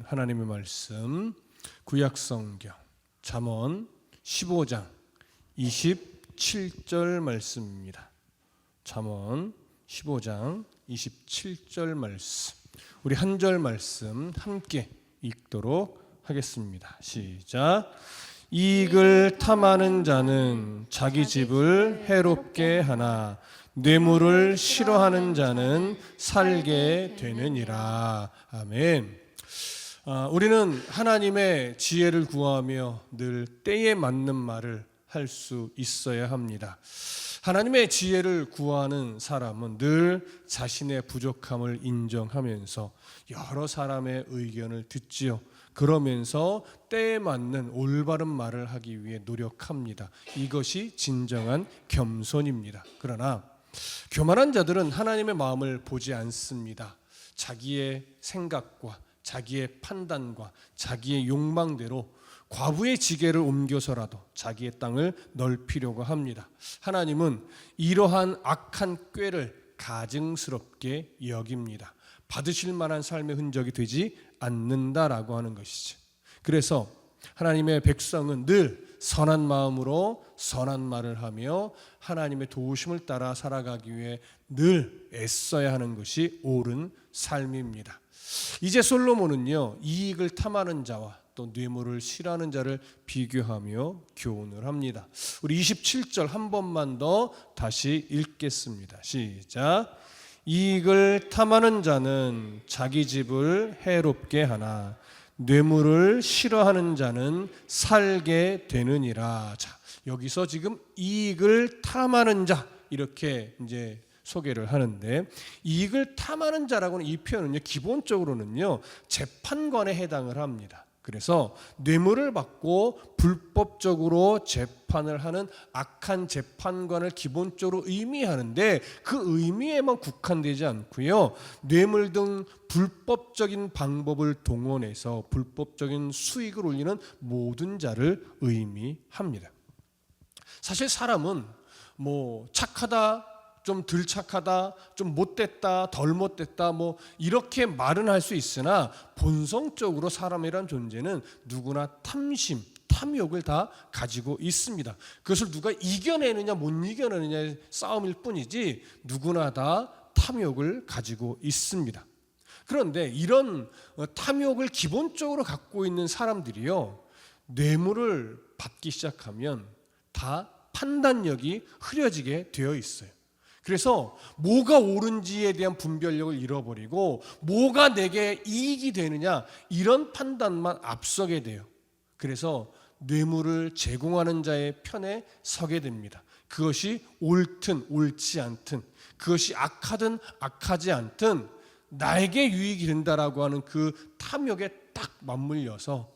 하나님의 말씀 구약성경 잠언 15장 27절 말씀입니다. 잠언 15장 27절 말씀, 우리 한 절 말씀 함께 읽도록 하겠습니다. 시작. 이익을 탐하는 자는 자기 집을 해롭게 하나 뇌물을 싫어하는 자는 살게 되느니라. 아멘. 우리는 하나님의 지혜를 구하며 늘 때에 맞는 말을 할 수 있어야 합니다. 하나님의 지혜를 구하는 사람은 늘 자신의 부족함을 인정하면서 여러 사람의 의견을 듣지요. 그러면서 때에 맞는 올바른 말을 하기 위해 노력합니다. 이것이 진정한 겸손입니다. 그러나 교만한 자들은 하나님의 마음을 보지 않습니다. 자기의 생각과 자기의 판단과 자기의 욕망대로 과부의 지게를 옮겨서라도 자기의 땅을 넓히려고 합니다. 하나님은 이러한 악한 꾀를 가증스럽게 여깁니다. 받으실 만한 삶의 흔적이 되지 않는다라고 하는 것이죠. 그래서 하나님의 백성은 늘 선한 마음으로 선한 말을 하며 하나님의 도우심을 따라 살아가기 위해 늘 애써야 하는 것이 옳은 삶입니다. 이제 솔로몬은요, 이익을 탐하는 자와 또 뇌물을 싫어하는 자를 비교하며 교훈을 합니다. 우리 27절 한 번만 더 다시 읽겠습니다. 시작. 이익을 탐하는 자는 자기 집을 해롭게 하나 뇌물을 싫어하는 자는 살게 되느니라. 자, 여기서 지금 이익을 탐하는 자 이렇게 이제 소개를 하는데, 이익을 탐하는 자라고는 이 표현은요, 기본적으로는요 재판관에 해당을 합니다. 그래서 뇌물을 받고 불법적으로 재판을 하는 악한 재판관을 기본적으로 의미하는데, 그 의미에만 국한되지 않고요, 뇌물 등 불법적인 방법을 동원해서 불법적인 수익을 올리는 모든 자를 의미합니다. 사실 사람은 착하다, 좀 덜 착하다, 좀 못됐다, 덜 못됐다, 이렇게 말은 할 수 있으나 본성적으로 사람이란 존재는 누구나 탐심, 탐욕을 다 가지고 있습니다. 그것을 누가 이겨내느냐 못 이겨내느냐의 싸움일 뿐이지 누구나 다 탐욕을 가지고 있습니다. 그런데 이런 탐욕을 기본적으로 갖고 있는 사람들이요, 뇌물을 받기 시작하면 다 판단력이 흐려지게 되어 있어요. 그래서 뭐가 옳은지에 대한 분별력을 잃어버리고 뭐가 내게 이익이 되느냐 이런 판단만 앞서게 돼요. 그래서 뇌물을 제공하는 자의 편에 서게 됩니다. 그것이 옳든 옳지 않든, 그것이 악하든 악하지 않든 나에게 유익이 된다라고 하는 그 탐욕에 딱 맞물려서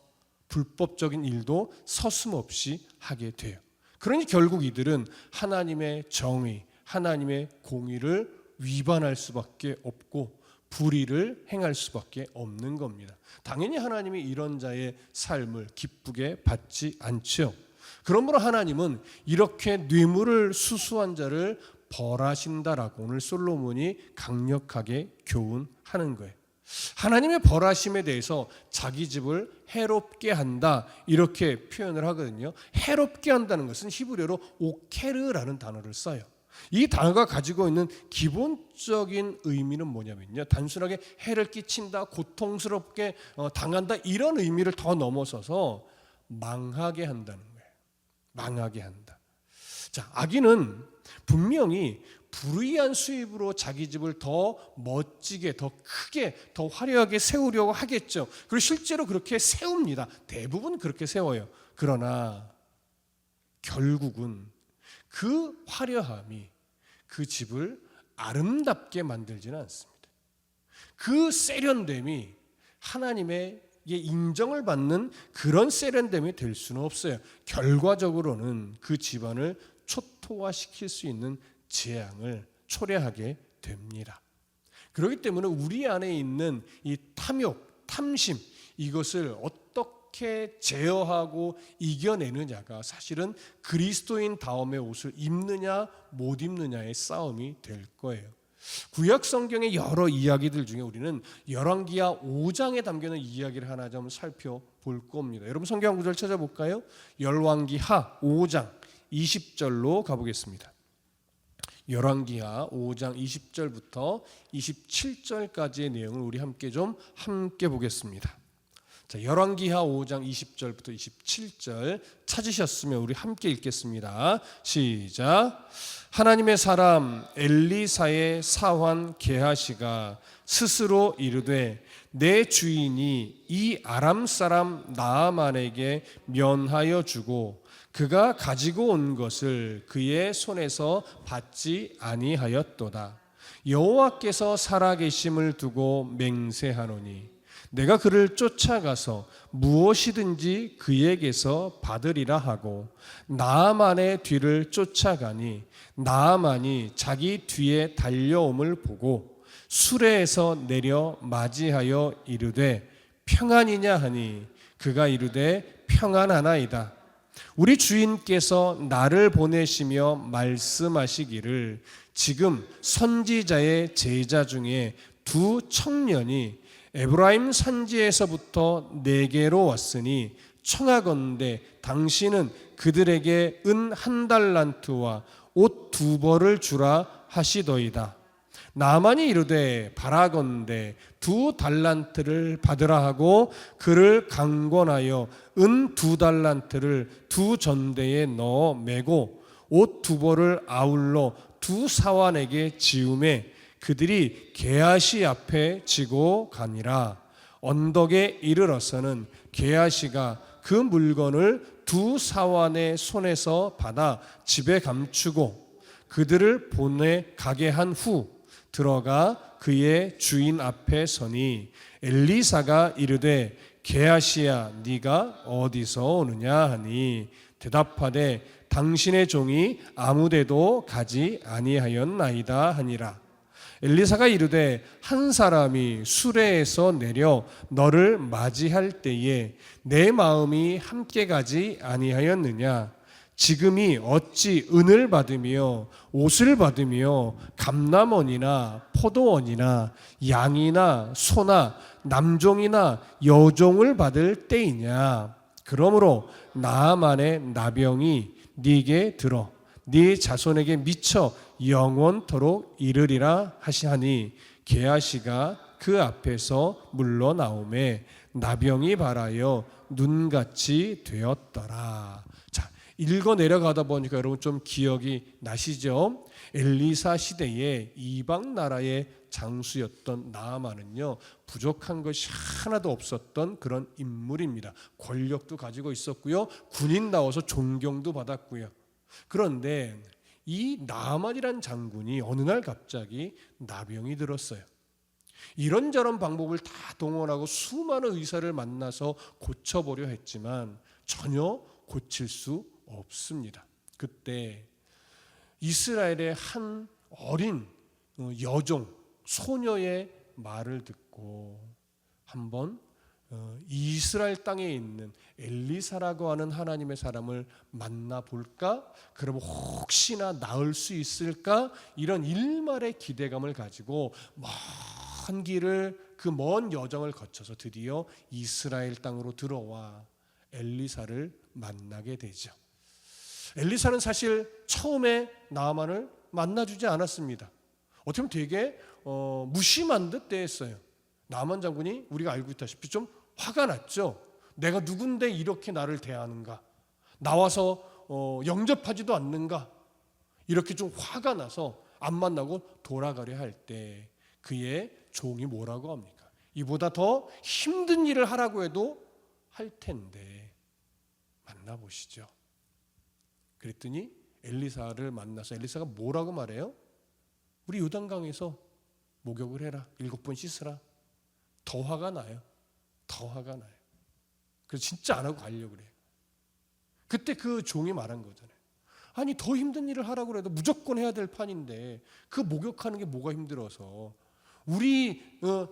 불법적인 일도 서슴없이 하게 돼요. 그러니 결국 이들은 하나님의 정의, 하나님의 공의를 위반할 수밖에 없고 불의를 행할 수밖에 없는 겁니다. 당연히 하나님이 이런 자의 삶을 기쁘게 받지 않죠. 그러므로 하나님은 이렇게 뇌물을 수수한 자를 벌하신다라고 오늘 솔로몬이 강력하게 교훈하는 거예요. 하나님의 벌하심에 대해서 자기 집을 해롭게 한다 이렇게 표현을 하거든요. 해롭게 한다는 것은 히브리어로 오케르라는 단어를 써요. 이 단어가 가지고 있는 기본적인 의미는 뭐냐면요, 단순하게 해를 끼친다, 고통스럽게 당한다 이런 의미를 더 넘어서서 망하게 한다는 거예요. 망하게 한다. 자, 악인은 분명히 불의한 수입으로 자기 집을 더 멋지게, 더 크게, 더 화려하게 세우려고 하겠죠. 그리고 실제로 그렇게 세웁니다. 대부분 그렇게 세워요. 그러나 결국은 그 화려함이 그 집을 아름답게 만들지는 않습니다. 그 세련됨이 하나님의 인정을 받는 그런 세련됨이 될 수는 없어요. 결과적으로는 그 집안을 초토화시킬 수 있는 재앙을 초래하게 됩니다. 그렇기 때문에 우리 안에 있는 이 탐욕, 탐심, 이것을 어떻게 제어하고 이겨내느냐가 사실은 그리스도인 다움의 옷을 입느냐 못 입느냐의 싸움이 될 거예요. 구약 성경의 여러 이야기들 중에 우리는 열왕기하 5장에 담겨있는 이야기를 하나 좀 살펴볼 겁니다. 여러분 성경 구절 찾아볼까요? 열왕기하 5장 20절로 가보겠습니다. 열왕기하 5장 20절부터 27절까지의 내용을 우리 함께 보겠습니다. 자, 열왕기하 5장 20절부터 27절 찾으셨으면 우리 함께 읽겠습니다. 시작. 하나님의 사람 엘리사의 사환 게하시가 스스로 이르되 내 주인이 이 아람 사람 나아만에게 면하여 주고 그가 가지고 온 것을 그의 손에서 받지 아니하였도다. 여호와께서 살아계심을 두고 맹세하노니 내가 그를 쫓아가서 무엇이든지 그에게서 받으리라 하고 나아만의 뒤를 쫓아가니 나아만이 자기 뒤에 달려옴을 보고 수레에서 내려 맞이하여 이르되 평안이냐 하니 그가 이르되 평안하나이다. 우리 주인께서 나를 보내시며 말씀하시기를 지금 선지자의 제자 중에 두 청년이 에브라임 산지에서부터 내게로 왔으니 청하건대 당신은 그들에게 은 1달란트와 옷 2벌을 주라 하시더이다. 나만이 이르되 바라건대 2달란트를 받으라 하고 그를 강권하여 은 2달란트를 두 전대에 넣어 메고 옷 2벌을 아울러 두 사환에게 지우매 그들이 게하시 앞에 지고 가니라. 언덕에 이르러서는 게하시가 그 물건을 두 사환의 손에서 받아 집에 감추고 그들을 보내 가게 한 후 들어가 그의 주인 앞에 서니 엘리사가 이르되 게하시야 네가 어디서 오느냐 하니 대답하되 당신의 종이 아무데도 가지 아니하였나이다 하니라. 엘리사가 이르되 한 사람이 수레에서 내려 너를 맞이할 때에 내 마음이 함께 가지 아니하였느냐. 지금이 어찌 은을 받으며 옷을 받으며 감람원이나 포도원이나 양이나 소나 남종이나 여종을 받을 때이냐. 그러므로 나아만의 나병이 네게 들어 네 자손에게 미쳐 영원토록 이르리라 하시하니 게하시가 그 앞에서 물러나오매 나병이 발하여 눈같이 되었더라. 자, 읽어 내려가다 보니까 여러분 좀 기억이 나시죠? 엘리사 시대에 이방 나라의 장수였던 나아만은요 부족한 것이 하나도 없었던 그런 인물입니다. 권력도 가지고 있었고요, 군인다워서 존경도 받았고요. 그런데 이 나아만이란 장군이 어느 날 갑자기 나병이 들었어요. 이런저런 방법을 다 동원하고 수많은 의사를 만나서 고쳐보려 했지만 전혀 고칠 수 없습니다. 그때 이스라엘의 한 어린 여종, 소녀의 말을 듣고 한번 이스라엘 땅에 있는 엘리사라고 하는 하나님의 사람을 만나볼까? 그러면 혹시나 나을 수 있을까? 이런 일말의 기대감을 가지고 먼 길을 그 먼 여정을 거쳐서 드디어 이스라엘 땅으로 들어와 엘리사를 만나게 되죠. 엘리사는 사실 처음에 나아만을 만나주지 않았습니다. 어떻게 보면 되게 무심한 듯 대했어요. 나아만 장군이 우리가 알고 있다시피 좀 화가 났죠. 내가 누군데 이렇게 나를 대하는가? 나와서 영접하지도 않는가? 이렇게 좀 화가 나서 안 만나고 돌아가려 할 때 그의 종이 뭐라고 합니까? 이보다 더 힘든 일을 하라고 해도 할 텐데 만나보시죠. 그랬더니 엘리사를 만나서 엘리사가 뭐라고 말해요? 우리 요단강에서 목욕을 해라. 7번 씻으라. 더 화가 나요. 더 화가 나요. 그래서 진짜 안 하고 가려고 그래요. 그때 그 종이 말한 거잖아요. 아니 더 힘든 일을 하라고 해도 무조건 해야 될 판인데 그 목욕하는 게 뭐가 힘들어서 우리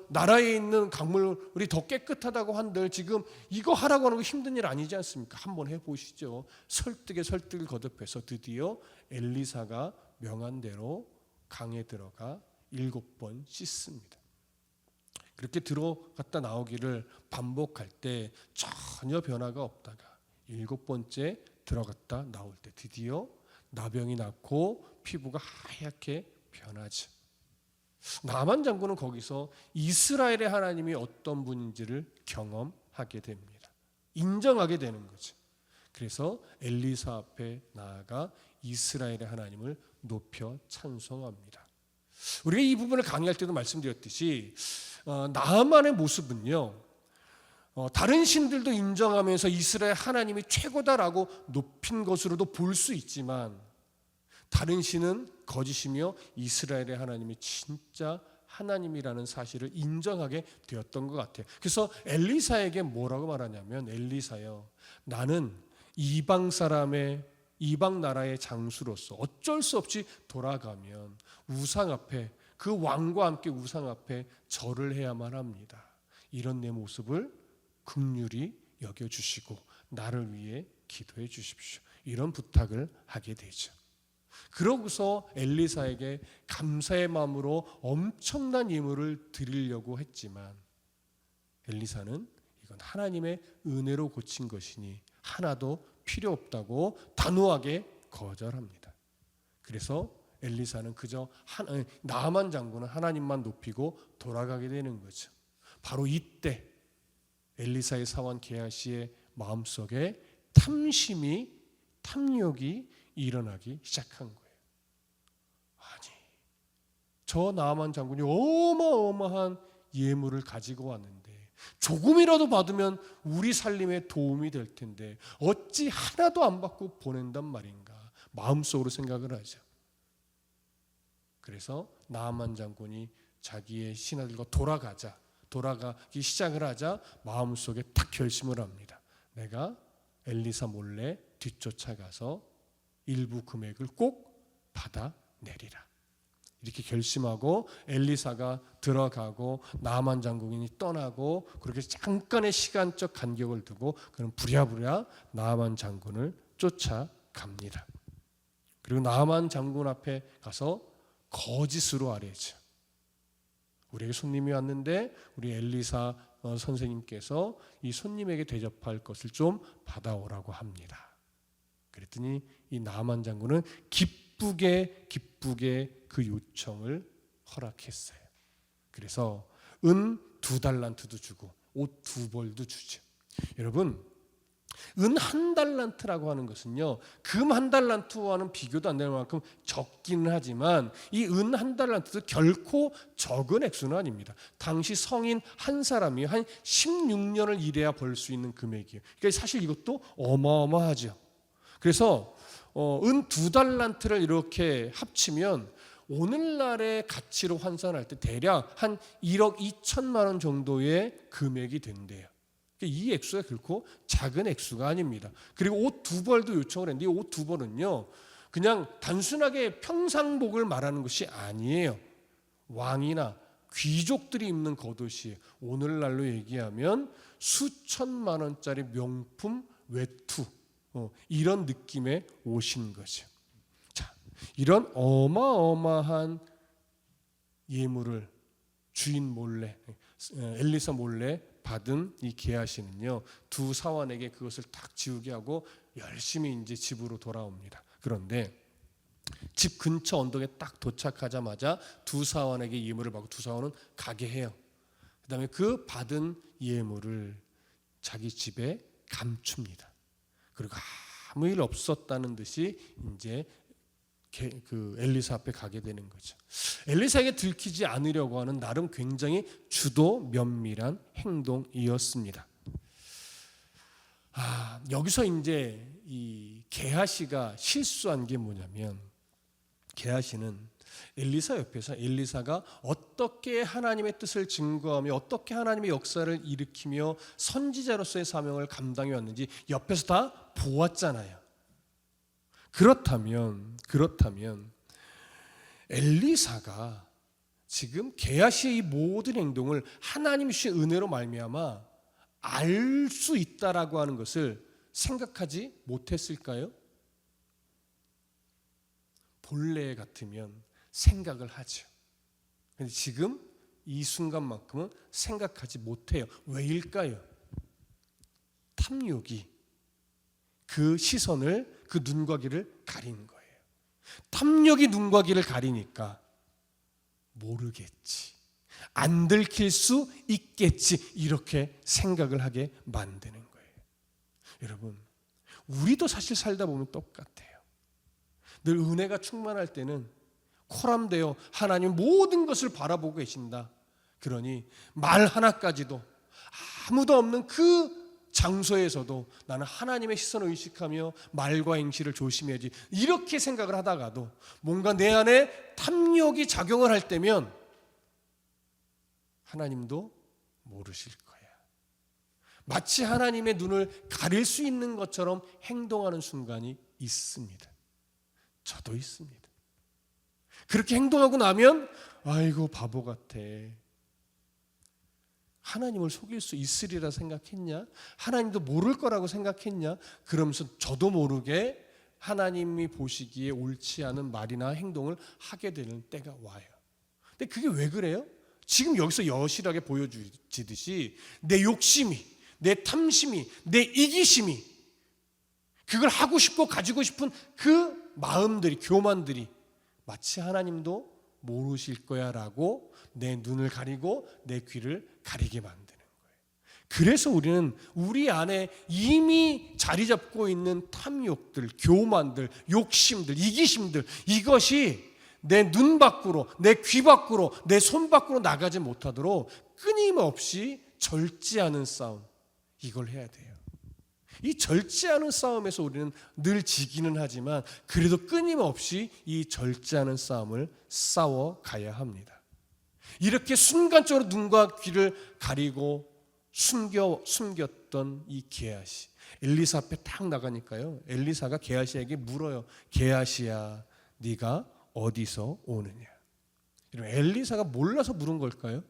나라에 있는 강물이 더 깨끗하다고 한들 지금 이거 하라고 하는 거 힘든 일 아니지 않습니까? 한번 해보시죠. 설득에 설득을 거듭해서 드디어 엘리사가 명한 대로 강에 들어가 7번 씻습니다. 그렇게 들어갔다 나오기를 반복할 때 전혀 변화가 없다가 7번째 들어갔다 나올 때 드디어 나병이 났고 피부가 하얗게 변하죠. 나만 장군은 거기서 이스라엘의 하나님이 어떤 분인지를 경험하게 됩니다. 인정하게 되는 거죠. 그래서 엘리사 앞에 나아가 이스라엘의 하나님을 높여 찬송합니다. 우리가 이 부분을 강의할 때도 말씀드렸듯이 나아만의 모습은요, 다른 신들도 인정하면서 이스라엘 하나님이 최고다라고 높인 것으로도 볼 수 있지만 다른 신은 거짓이며 이스라엘의 하나님이 진짜 하나님이라는 사실을 인정하게 되었던 것 같아요. 그래서 엘리사에게 뭐라고 말하냐면, 엘리사여, 나는 이방 나라의 장수로서 어쩔 수 없이 돌아가면 우상 앞에, 그 왕과 함께 우상 앞에 절을 해야만 합니다. 이런 내 모습을 긍휼히 여겨주시고 나를 위해 기도해 주십시오. 이런 부탁을 하게 되죠. 그러고서 엘리사에게 감사의 마음으로 엄청난 예물을 드리려고 했지만 엘리사는 이건 하나님의 은혜로 고친 것이니 하나도 필요 없다고 단호하게 거절합니다. 그래서 엘리사는 그저 나아만 장군은 하나님만 높이고 돌아가게 되는 거죠. 바로 이때 엘리사의 사원 게하시의 마음속에 탐욕이 일어나기 시작한 거예요. 아니, 저 나아만 장군이 어마어마한 예물을 가지고 왔는데 조금이라도 받으면 우리 살림에 도움이 될 텐데 어찌 하나도 안 받고 보낸단 말인가 마음속으로 생각을 하죠. 그래서 나아만 장군이 자기의 신하들과 돌아가기 시작을 하자 마음속에 딱 결심을 합니다. 내가 엘리사 몰래 뒤쫓아가서 일부 금액을 꼭 받아내리라. 이렇게 결심하고 엘리사가 들어가고 나아만 장군이 떠나고 그렇게 잠깐의 시간적 간격을 두고 그는 부랴부랴 나아만 장군을 쫓아갑니다. 그리고 나아만 장군 앞에 가서 거짓으로 아뢰죠. 우리에게 손님이 왔는데 우리 엘리사 선생님께서 이 손님에게 대접할 것을 좀 받아오라고 합니다. 그랬더니 이 나아만 장군은 기쁘게 그 요청을 허락했어요. 그래서 은 2달란트도 주고 옷 2벌도 주죠. 여러분, 은 1달란트라고 하는 것은요, 금 1달란트와는 비교도 안 되는 만큼 적기는 하지만 이 은 1달란트도 결코 적은 액수는 아닙니다. 당시 성인 한 사람이 한 16년을 일해야 벌 수 있는 금액이에요. 그러니까 사실 이것도 어마어마하죠. 그래서 은 2달란트를 이렇게 합치면 오늘날의 가치로 환산할 때 대략 한 1억 2천만 원 정도의 금액이 된대요. 이 액수가 결코 작은 액수가 아닙니다. 그리고 옷 2벌도 요청을 했는데 이 옷 2벌은요 그냥 단순하게 평상복을 말하는 것이 아니에요. 왕이나 귀족들이 입는 겉옷이에요. 오늘날로 얘기하면 수천만 원짜리 명품 외투, 이런 느낌의 옷인 거죠. 자, 이런 어마어마한 예물을 주인 몰래, 엘리사 몰래 받은 이 게하시는요, 두 사환에게 그것을 딱 지우게 하고 열심히 이제 집으로 돌아옵니다. 그런데 집 근처 언덕에 딱 도착하자마자 두 사환에게 예물을 받고 두 사환은 가게 해요. 그다음에 그 받은 예물을 자기 집에 감춥니다. 그리고 아무 일 없었다는 듯이 이제 그 엘리사 앞에 가게 되는 거죠. 엘리사에게 들키지 않으려고 하는 나름 굉장히 주도 면밀한 행동이었습니다. 여기서 이제 이 게하시가 실수한 게 뭐냐면, 게하시는 엘리사 옆에서 엘리사가 어떻게 하나님의 뜻을 증거하며 어떻게 하나님의 역사를 일으키며 선지자로서의 사명을 감당해 왔는지 옆에서 다 보았잖아요. 그렇다면 엘리사가 지금 게하시의 이 모든 행동을 하나님이 주신 은혜로 말미암아 알 수 있다라고 하는 것을 생각하지 못했을까요? 본래 같으면 생각을 하죠. 근데 지금 이 순간만큼은 생각하지 못해요. 왜일까요? 탐욕이 그 시선을, 그 눈과 귀를 가리는 거예요. 탐욕이 눈과 귀를 가리니까 모르겠지, 안 들킬 수 있겠지, 이렇게 생각을 하게 만드는 거예요. 여러분, 우리도 사실 살다 보면 똑같아요. 늘 은혜가 충만할 때는 코람되어 하나님 모든 것을 바라보고 계신다. 그러니 말 하나까지도 아무도 없는 그 장소에서도 나는 하나님의 시선을 의식하며 말과 행실을 조심해야지, 이렇게 생각을 하다가도 뭔가 내 안에 탐욕이 작용을 할 때면 하나님도 모르실 거야. 마치 하나님의 눈을 가릴 수 있는 것처럼 행동하는 순간이 있습니다. 저도 있습니다. 그렇게 행동하고 나면 아이고 바보 같아, 하나님을 속일 수 있으리라 생각했냐? 하나님도 모를 거라고 생각했냐? 그러면서 저도 모르게 하나님이 보시기에 옳지 않은 말이나 행동을 하게 되는 때가 와요. 근데 그게 왜 그래요? 지금 여기서 여실하게 보여지듯이 내 욕심이, 내 탐심이, 내 이기심이, 그걸 하고 싶고 가지고 싶은 그 마음들이, 교만들이 마치 하나님도 모르실 거야 라고 내 눈을 가리고 내 귀를 가리게 만드는 거예요. 그래서 우리는 우리 안에 이미 자리 잡고 있는 탐욕들, 교만들, 욕심들, 이기심들, 이것이 내 눈 밖으로, 내 귀 밖으로, 내 손 밖으로 나가지 못하도록 끊임없이 절제하는 싸움, 이걸 해야 돼요. 이 절제하는 싸움에서 우리는 늘 지기는 하지만 그래도 끊임없이 이 절제하는 싸움을 싸워가야 합니다. 이렇게 순간적으로 눈과 귀를 가리고 숨겼던 이 게하시, 엘리사 앞에 딱 나가니까요, 엘리사가 게하시에게 물어요. 게하시야, 네가 어디서 오느냐? 여러분, 엘리사가 몰라서 물은 걸까요?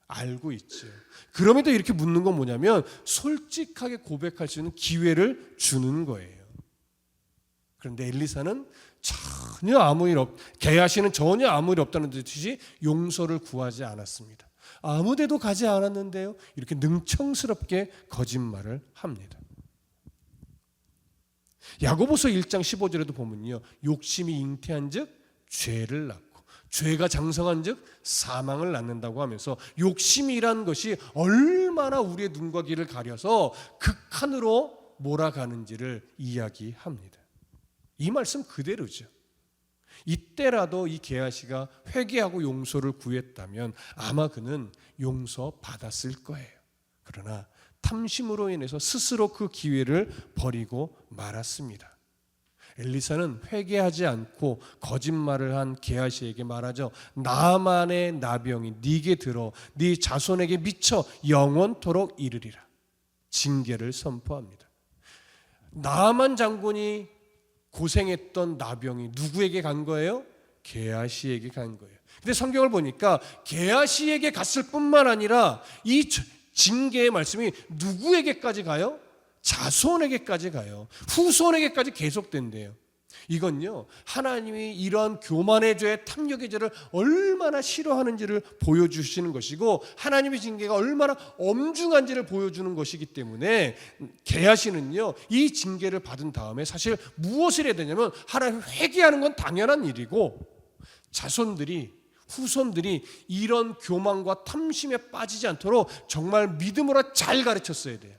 알고 있죠. 그럼에도 이렇게 묻는 건 뭐냐면 솔직하게 고백할 수 있는 기회를 주는 거예요. 그런데 엘리사는 전혀 아무 일 게하시는 전혀 아무 일 없다는 듯이 용서를 구하지 않았습니다. 아무 데도 가지 않았는데요, 이렇게 능청스럽게 거짓말을 합니다. 야고보서 1장 15절에도 보면요, 욕심이 잉태한 즉 죄를 낳고 죄가 장성한 즉 사망을 낳는다고 하면서 욕심이란 것이 얼마나 우리의 눈과 귀를 가려서 극한으로 몰아가는지를 이야기합니다. 이 말씀 그대로죠. 이때라도 이 게하시가 회개하고 용서를 구했다면 아마 그는 용서받았을 거예요. 그러나 탐심으로 인해서 스스로 그 기회를 버리고 말았습니다. 엘리사는 회개하지 않고 거짓말을 한 게하시에게 말하죠. 나만의 나병이 네게 들어 네 자손에게 미쳐 영원토록 이르리라. 징계를 선포합니다. 나만 장군이 고생했던 나병이 누구에게 간 거예요? 게하시에게 간 거예요. 근데 성경을 보니까 게하시에게 갔을 뿐만 아니라 이 징계의 말씀이 누구에게까지 가요? 자손에게까지 가요. 후손에게까지 계속된대요. 이건요, 하나님이 이러한 교만의 죄, 탐욕의 죄를 얼마나 싫어하는지를 보여주시는 것이고 하나님의 징계가 얼마나 엄중한지를 보여주는 것이기 때문에 게하시는요, 이 징계를 받은 다음에 사실 무엇을 해야 되냐면 하나님 회개하는 건 당연한 일이고 자손들이, 후손들이 이런 교만과 탐심에 빠지지 않도록 정말 믿음으로 잘 가르쳤어야 돼요.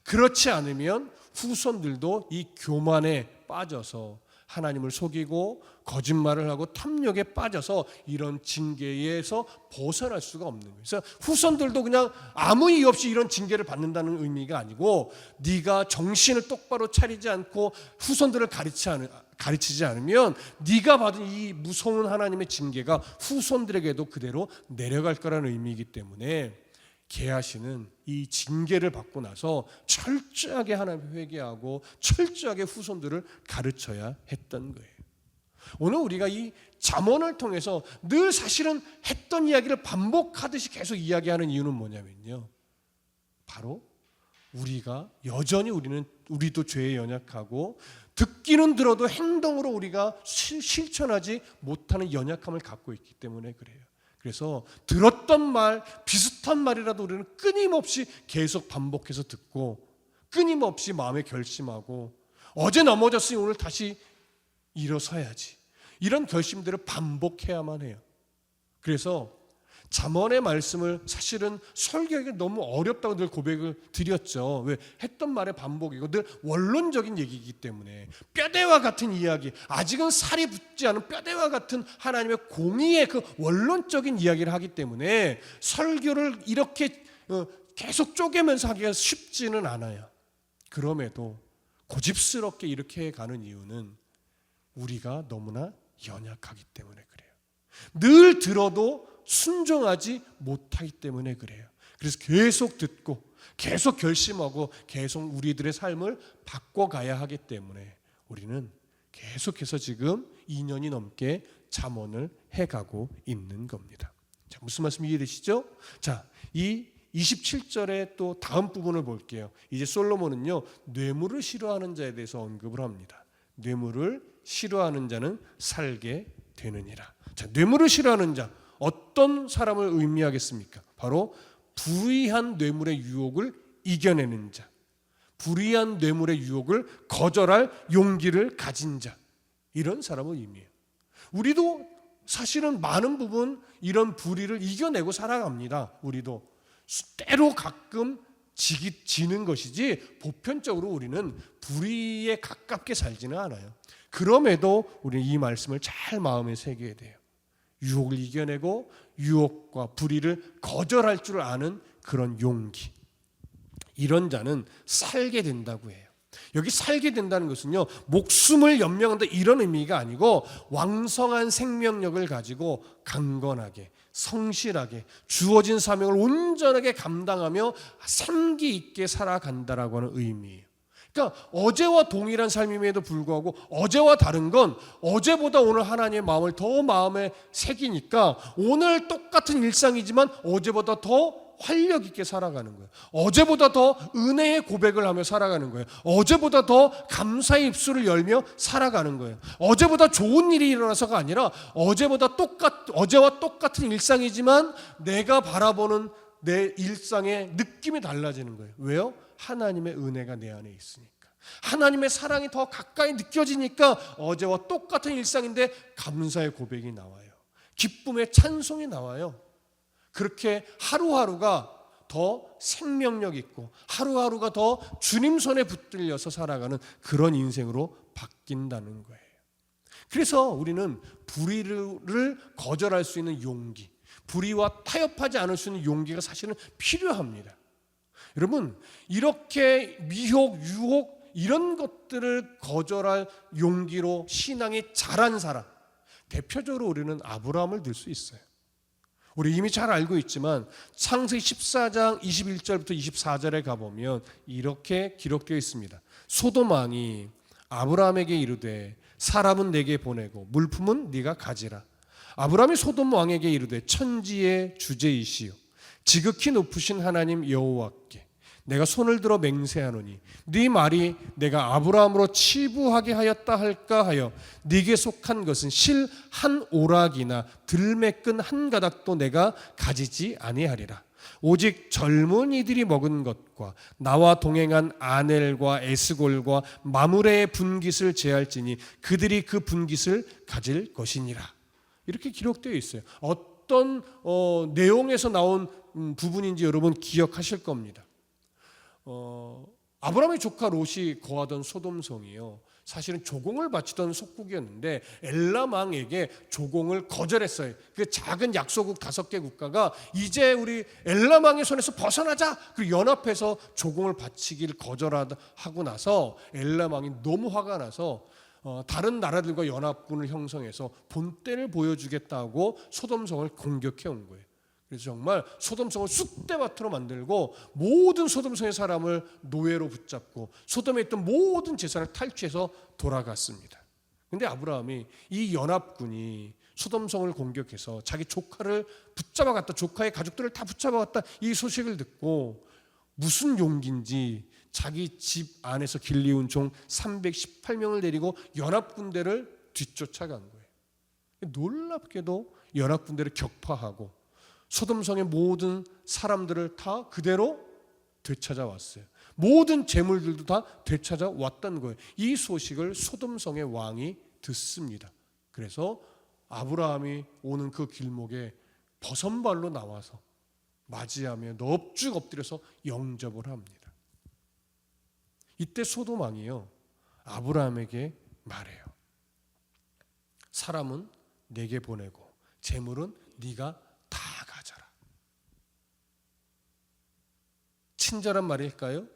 그렇지 않으면 후손들도 이 교만에 빠져서 하나님을 속이고 거짓말을 하고 탐욕에 빠져서 이런 징계에서 벗어날 수가 없는 거예요. 그래서 후손들도 그냥 아무 이유 없이 이런 징계를 받는다는 의미가 아니고 네가 정신을 똑바로 차리지 않고 후손들을 가르치지 않으면 네가 받은 이 무서운 하나님의 징계가 후손들에게도 그대로 내려갈 거라는 의미이기 때문에 게하시는 이 징계를 받고 나서 철저하게 하나님 회개하고 철저하게 후손들을 가르쳐야 했던 거예요. 오늘 우리가 이 잠언을 통해서 늘 사실은 했던 이야기를 반복하듯이 계속 이야기하는 이유는 뭐냐면요, 바로 우리가 여전히 우리도 죄에 연약하고 듣기는 들어도 행동으로 우리가 실천하지 못하는 연약함을 갖고 있기 때문에 그래요. 그래서 들었던 말, 비슷한 말이라도 우리는 끊임없이 계속 반복해서 듣고 끊임없이 마음에 결심하고 어제 넘어졌으니 오늘 다시 일어서야지. 이런 결심들을 반복해야만 해요. 그래서 잠언의 말씀을 사실은 설교하기 너무 어렵다고 늘 고백을 드렸죠. 왜? 했던 말의 반복이고 늘 원론적인 얘기이기 때문에 뼈대와 같은 이야기, 아직은 살이 붙지 않은 뼈대와 같은 하나님의 공의의 그 원론적인 이야기를 하기 때문에 설교를 이렇게 계속 쪼개면서 하기가 쉽지는 않아요. 그럼에도 고집스럽게 이렇게 가는 이유는 우리가 너무나 연약하기 때문에 그래요. 늘 들어도 순종하지 못하기 때문에 그래요. 그래서 계속 듣고 계속 결심하고 계속 우리들의 삶을 바꿔가야 하기 때문에 우리는 계속해서 지금 2년이 넘게 잠언을 해가고 있는 겁니다. 자, 무슨 말씀 이해되시죠? 자, 이 27절의 또 다음 부분을 볼게요. 이제 솔로몬은요, 뇌물을 싫어하는 자에 대해서 언급을 합니다. 뇌물을 싫어하는 자는 살게 되느니라. 자, 뇌물을 싫어하는 자, 어떤 사람을 의미하겠습니까? 바로 불의한 뇌물의 유혹을 이겨내는 자, 불의한 뇌물의 유혹을 거절할 용기를 가진 자, 이런 사람을 의미해요. 우리도 사실은 많은 부분 이런 불의를 이겨내고 살아갑니다. 우리도 때로 가끔 지는 것이지 보편적으로 우리는 불의에 가깝게 살지는 않아요. 그럼에도 우리는 이 말씀을 잘 마음에 새겨야 돼요. 유혹을 이겨내고 유혹과 불의를 거절할 줄 아는 그런 용기, 이런 자는 살게 된다고 해요. 여기 살게 된다는 것은요, 목숨을 연명한다 이런 의미가 아니고 왕성한 생명력을 가지고 강건하게 성실하게 주어진 사명을 온전하게 감당하며 생기 있게 살아간다라고 하는 의미예요. 그러니까 어제와 동일한 삶임에도 불구하고 어제와 다른 건 어제보다 오늘 하나님의 마음을 더 마음에 새기니까 오늘 똑같은 일상이지만 어제보다 더 활력 있게 살아가는 거예요. 어제보다 더 은혜의 고백을 하며 살아가는 거예요. 어제보다 더 감사의 입술을 열며 살아가는 거예요. 어제보다 좋은 일이 일어나서가 아니라 어제와 똑같은 일상이지만 내가 바라보는 내 일상의 느낌이 달라지는 거예요. 왜요? 하나님의 은혜가 내 안에 있으니까. 하나님의 사랑이 더 가까이 느껴지니까 어제와 똑같은 일상인데 감사의 고백이 나와요. 기쁨의 찬송이 나와요. 그렇게 하루하루가 더 생명력 있고 하루하루가 더 주님 손에 붙들려서 살아가는 그런 인생으로 바뀐다는 거예요. 그래서 우리는 불의를 거절할 수 있는 용기, 불의와 타협하지 않을 수 있는 용기가 사실은 필요합니다. 여러분, 이렇게 미혹, 유혹 이런 것들을 거절할 용기로 신앙이 자란 사람, 대표적으로 우리는 아브라함을 들 수 있어요. 우리 이미 잘 알고 있지만 창세기 14장 21절부터 24절에 가보면 이렇게 기록되어 있습니다. 소돔 왕이 아브라함에게 이르되 사람은 내게 보내고 물품은 네가 가지라. 아브라함이 소돔 왕에게 이르되 천지의 주제이시요 지극히 높으신 하나님 여호와께 내가 손을 들어 맹세하노니 네 말이 내가 아브라함으로 치부하게 하였다 할까 하여 네게 속한 것은 실 한 오락이나 들매끈 한 가닥도 내가 가지지 아니하리라. 오직 젊은이들이 먹은 것과 나와 동행한 아넬과 에스골과 마므레의 분깃을 제할지니 그들이 그 분깃을 가질 것이니라. 이렇게 기록되어 있어요. 어떤 내용에서 나온 부분인지 여러분 기억하실 겁니다. 아브라함의 조카 롯이 거하던 소돔성이요, 사실은 조공을 바치던 속국이었는데 엘람 왕에게 조공을 거절했어요. 그 작은 약소국 5개 국가가 이제 우리 엘람 왕의 손에서 벗어나자, 그리고 연합해서 조공을 바치기를 거절하고 나서 엘람 왕이 너무 화가 나서 다른 나라들과 연합군을 형성해서 본때를 보여주겠다고 소돔성을 공격해 온 거예요. 그래서 정말 소돔성을 쑥대밭으로 만들고 모든 소돔성의 사람을 노예로 붙잡고 소돔에 있던 모든 재산을 탈취해서 돌아갔습니다. 그런데 아브라함이 이 연합군이 소돔성을 공격해서 자기 조카를 붙잡아갔다, 조카의 가족들을 다 붙잡아갔다, 이 소식을 듣고 무슨 용기인지 자기 집 안에서 길리운 종 318명을 데리고 연합군대를 뒤쫓아간 거예요. 놀랍게도 연합 군대를 격파하고 소돔성의 모든 사람들을 다 그대로 되찾아왔어요. 모든 재물들도 다 되찾아왔다는 거예요. 이 소식을 소돔성의 왕이 듣습니다. 그래서 아브라함이 오는 그 길목에 버선발로 나와서 맞이하며 넙죽 엎드려서 영접을 합니다. 이때 소돔 왕이요, 아브라함에게 말해요. 사람은 내게 보내고 재물은 네가 다 가져라. 친절한 말일까요?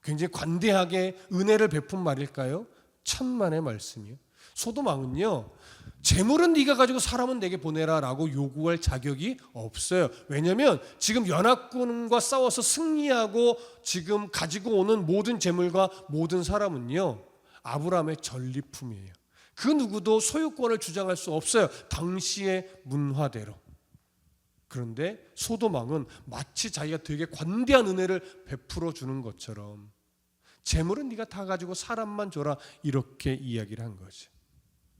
굉장히 관대하게 은혜를 베푼 말일까요? 천만의 말씀이요. 소돔 왕은요, 재물은 네가 가지고 사람은 내게 보내라라고 요구할 자격이 없어요. 왜냐하면 지금 연합군과 싸워서 승리하고 지금 가지고 오는 모든 재물과 모든 사람은요, 아브라함의 전리품이에요. 그 누구도 소유권을 주장할 수 없어요. 당시의 문화대로. 그런데 소돔 왕은 마치 자기가 되게 관대한 은혜를 베풀어 주는 것처럼 재물은 네가 다 가지고 사람만 줘라, 이렇게 이야기를 한 거죠.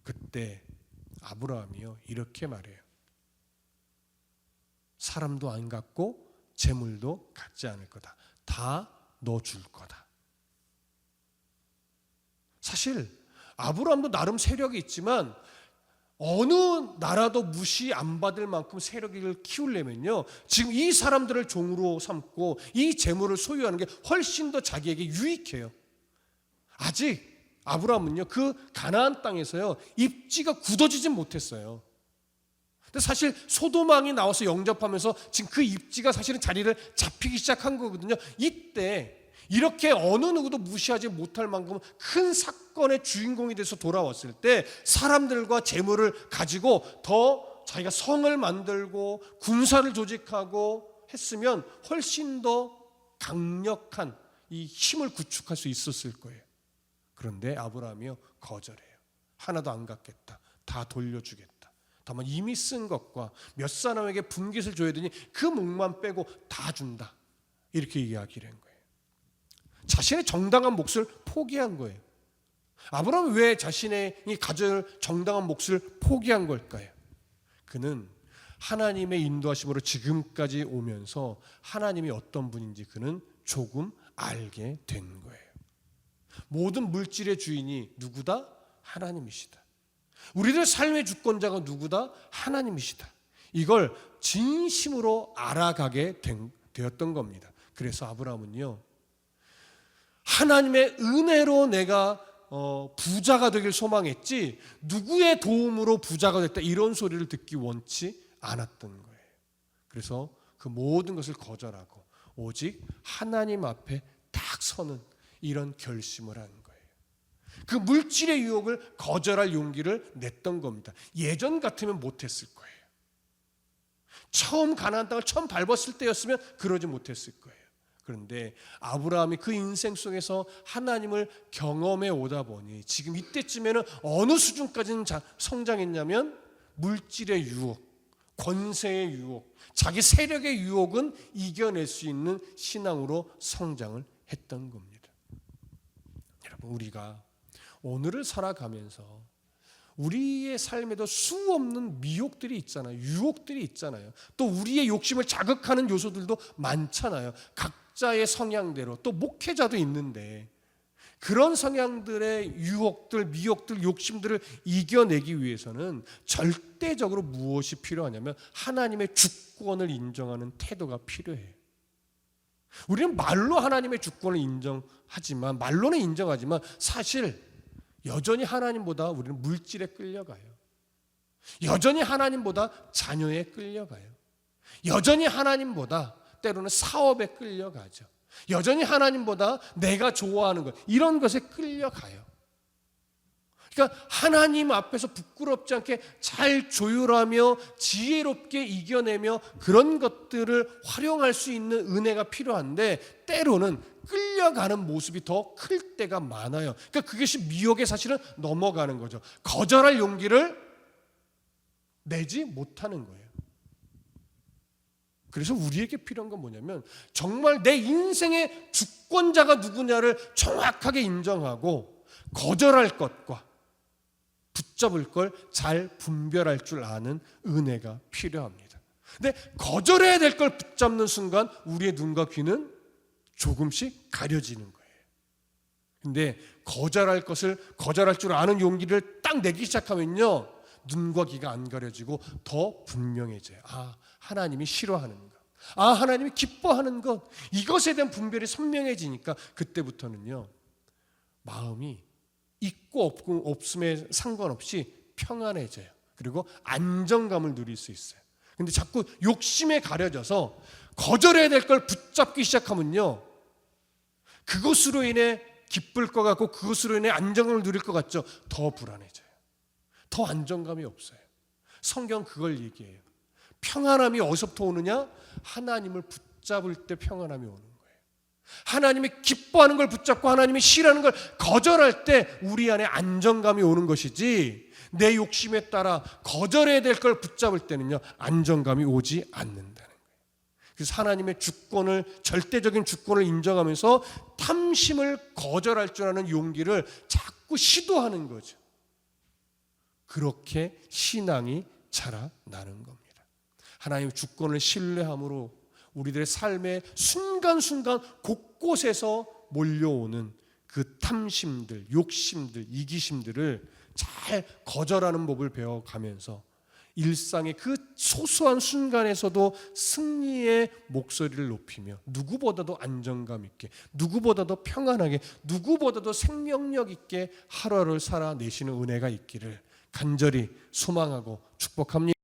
그때 아브라함이요, 이렇게 말해요. 사람도 안 갖고 재물도 갖지 않을 거다. 다 너 줄 거다. 사실 아브라함도 나름 세력이 있지만 어느 나라도 무시 안 받을 만큼 세력을 키우려면요, 지금 이 사람들을 종으로 삼고 이 재물을 소유하는 게 훨씬 더 자기에게 유익해요. 아직 아브라함은요, 그 가나안 땅에서요, 입지가 굳어지진 못했어요. 근데 사실 소돔 왕이 나와서 영접하면서 지금 그 입지가 사실은 자리를 잡히기 시작한 거거든요. 이때 이렇게 어느 누구도 무시하지 못할 만큼 큰 사건의 주인공이 돼서 돌아왔을 때 사람들과 재물을 가지고 더 자기가 성을 만들고 군사를 조직하고 했으면 훨씬 더 강력한 이 힘을 구축할 수 있었을 거예요. 그런데 아브라함이요, 거절해요. 하나도 안 갖겠다. 다 돌려주겠다. 다만 이미 쓴 것과 몇 사람에게 분깃을 줘야 되니 그 몫만 빼고 다 준다. 이렇게 이야기를 한 거예요. 자신의 정당한 몫을 포기한 거예요. 아브라함은 왜 자신의 가질 정당한 몫을 포기한 걸까요? 그는 하나님의 인도하심으로 지금까지 오면서 하나님이 어떤 분인지 그는 조금 알게 된 거예요. 모든 물질의 주인이 누구다? 하나님이시다. 우리들 삶의 주권자가 누구다? 하나님이시다. 이걸 진심으로 알아가게 되었던 겁니다. 그래서 아브라함은요, 하나님의 은혜로 내가 부자가 되길 소망했지 누구의 도움으로 부자가 됐다 이런 소리를 듣기 원치 않았던 거예요. 그래서 그 모든 것을 거절하고 오직 하나님 앞에 딱 서는 이런 결심을 한 거예요. 그 물질의 유혹을 거절할 용기를 냈던 겁니다. 예전 같으면 못했을 거예요. 처음 가나안 땅을 처음 밟았을 때였으면 그러지 못했을 거예요. 그런데 아브라함이 그 인생 속에서 하나님을 경험해 오다 보니 지금 이때쯤에는 어느 수준까지는 성장했냐면 물질의 유혹, 권세의 유혹, 자기 세력의 유혹은 이겨낼 수 있는 신앙으로 성장을 했던 겁니다. 여러분, 우리가 오늘을 살아가면서 우리의 삶에도 수없는 미혹들이 있잖아요. 유혹들이 있잖아요. 또 우리의 욕심을 자극하는 요소들도 많잖아요. 각자의 성향대로. 또 목회자도 있는데 그런 성향들의 유혹들, 미혹들, 욕심들을 이겨내기 위해서는 절대적으로 무엇이 필요하냐면 하나님의 주권을 인정하는 태도가 필요해요. 우리는 말로 하나님의 주권을 인정하지만, 말로는 인정하지만 사실 여전히 하나님보다 우리는 물질에 끌려가요. 여전히 하나님보다 자녀에 끌려가요. 여전히 하나님보다 때로는 사업에 끌려가죠. 여전히 하나님보다 내가 좋아하는 것, 이런 것에 끌려가요. 그러니까 하나님 앞에서 부끄럽지 않게 잘 조율하며 지혜롭게 이겨내며 그런 것들을 활용할 수 있는 은혜가 필요한데 때로는 끌려가는 모습이 더 클 때가 많아요. 그러니까 그것이 미혹에 사실은 넘어가는 거죠. 거절할 용기를 내지 못하는 거예요. 그래서 우리에게 필요한 건 뭐냐면 정말 내 인생의 주권자가 누구냐를 정확하게 인정하고 거절할 것과 붙잡을 걸 잘 분별할 줄 아는 은혜가 필요합니다. 근데 거절해야 될 걸 붙잡는 순간 우리의 눈과 귀는 조금씩 가려지는 거예요. 근데 거절할 것을 거절할 줄 아는 용기를 딱 내기 시작하면요, 눈과 귀가 안 가려지고 더 분명해져요. 아, 하나님이 싫어하는 것, 아, 하나님이 기뻐하는 것, 이것에 대한 분별이 선명해지니까 그때부터는요, 마음이 있고 없고 없음에 상관없이 평안해져요. 그리고 안정감을 누릴 수 있어요. 근데 자꾸 욕심에 가려져서 거절해야 될 걸 붙잡기 시작하면요, 그것으로 인해 기쁠 것 같고 그것으로 인해 안정감을 누릴 것 같죠. 더 불안해져요. 더 안정감이 없어요. 성경 그걸 얘기해요. 평안함이 어디서부터 오느냐? 하나님을 붙잡을 때 평안함이 오는 거예요. 하나님이 기뻐하는 걸 붙잡고 하나님이 싫어하는 걸 거절할 때 우리 안에 안정감이 오는 것이지, 내 욕심에 따라 거절해야 될 걸 붙잡을 때는요, 안정감이 오지 않는다는 거예요. 그래서 하나님의 주권을, 절대적인 주권을 인정하면서 탐심을 거절할 줄 아는 용기를 자꾸 시도하는 거죠. 그렇게 신앙이 자라나는 겁니다. 하나님의 주권을 신뢰함으로 우리들의 삶의 순간순간 곳곳에서 몰려오는 그 탐심들, 욕심들, 이기심들을 잘 거절하는 법을 배워가면서 일상의 그 소소한 순간에서도 승리의 목소리를 높이며 누구보다도 안정감 있게, 누구보다도 평안하게, 누구보다도 생명력 있게 하루하루를 살아내시는 은혜가 있기를 간절히 소망하고 축복합니다.